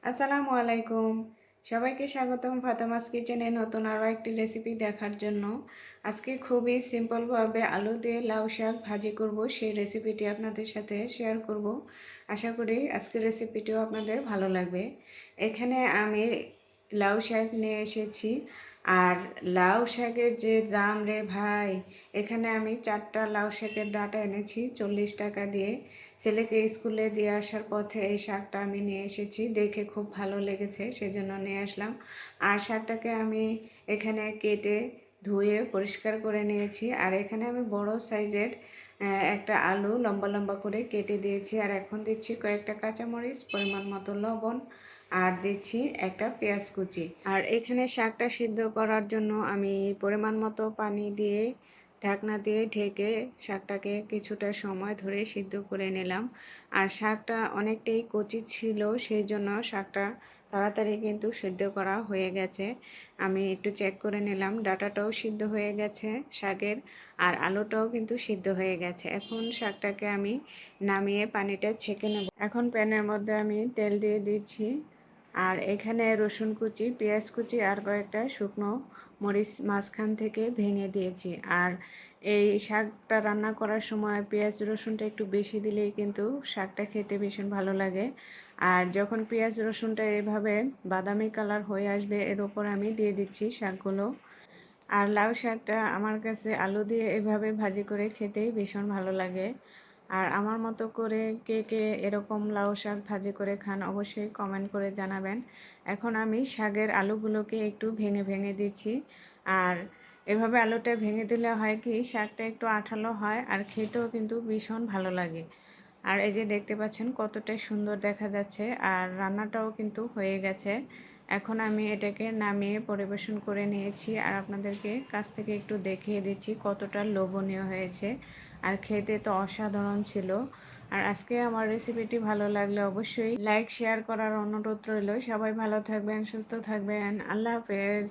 আসসালামু আলাইকুম। সবাইকে স্বাগতম ফাতেমাস কিচেনে নতুন আরও একটি রেসিপি দেখার জন্য। আজকে খুবই সিম্পলভাবে আলু দিয়ে লাউ শাক ভাজি করব, সেই রেসিপিটি আপনাদের সাথে শেয়ার করব। আশা করি আজকের রেসিপিটিও আপনাদের ভালো লাগবে। এখানে আমি লাউ শাক নিয়ে এসেছি। আর লাউ শাকের যে দাম রে ভাই, এখানে আমি 4টা লাউ শাকের ডাঁটা এনেছি 40 টাকা দিয়ে। ছেলেকে স্কুলে দিয়ে আসার পথে এই শাকটা আমি নিয়ে এসেছি, দেখে খুব ভালো লেগেছে সেজন্য নিয়ে আসলাম। আর শাকটাকে আমি এখানে কেটে ধুয়ে পরিষ্কার করে নিয়েছি। আর এখানে আমি বড় সাইজের একটা আলু লম্বা লম্বা করে কেটে দিয়েছি। আর এখন দিচ্ছি কয়েকটা কাঁচামরিচ, পরিমাণ মতো লবণ, আর দিচ্ছি একটা পেঁয়াজ কুচি। আর এখানে শাকটা সিদ্ধ করার জন্য আমি পরিমাণ মতো পানি দিয়ে ঢাকনা দিয়ে ঢেকে শাকটাকে কিছুটা সময় ধরে সিদ্ধ করে নিলাম। আর শাকটা অনেকটাই কচি ছিল, সেই জন্য শাকটা তাড়াতাড়ি কিন্তু সিদ্ধ করা হয়ে গেছে। আমি একটু চেক করে নিলাম, ডাঁটাটাও সিদ্ধ হয়ে গেছে শাকের, আর আলুটাও কিন্তু সিদ্ধ হয়ে গেছে। এখন শাকটাকে আমি নামিয়ে পানিটা ছেঁকে নেব। এখন প্যানের মধ্যে আমি তেল দিয়ে দিচ্ছি। আর এখানে রসুন কুচি, পেঁয়াজ কুচি আর কয়েকটা শুকনো মরিচ মাঝখান থেকে ভেঙে দিয়েছি। আর এই শাকটা রান্না করার সময় পেঁয়াজ রসুনটা একটু বেশি দিলেই কিন্তু শাকটা খেতে ভীষণ ভালো লাগে। আর যখন পেঁয়াজ রসুনটা এভাবে বাদামি কালার হয়ে আসবে, এর ওপর আমি দিয়ে দিচ্ছি শাকগুলো। আর লাউ শাকটা আমার কাছে আলু দিয়ে এভাবে ভাজি করে খেতেই ভীষণ ভালো লাগে। আর আমার মতো করে কে কে এরকম লাউ শাক ভাজি করে খান অবশ্যই কমেন্ট করে জানাবেন। এখন আমি শাকের আলুগুলোকে একটু ভেঙে ভেঙে দিচ্ছি। আর এভাবে আলুটা ভেঙে দিলে হয় কি, শাকটা একটু আঠালো হয় আর খেতেও কিন্তু ভীষণ ভালো লাগে। আর এই যে দেখতে পাচ্ছেন কতটা সুন্দর দেখা যাচ্ছে, আর রান্নাটাও কিন্তু হয়ে গেছে। এখন আমি এটাকে নামিয়ে পরিবেশন করে নিয়েছি, আর আপনাদেরকে কাছ থেকে একটু দেখিয়ে দিচ্ছি কতটা লোভনীয় হয়েছে। আর খেতে তো অসাধারণ ছিল। আর আজকে আমার রেসিপিটি ভালো লাগলে অবশ্যই লাইক শেয়ার করার অনুরোধ রইল। সবাই ভালো থাকবেন, সুস্থ থাকবেন। আল্লাহ হাফেজ।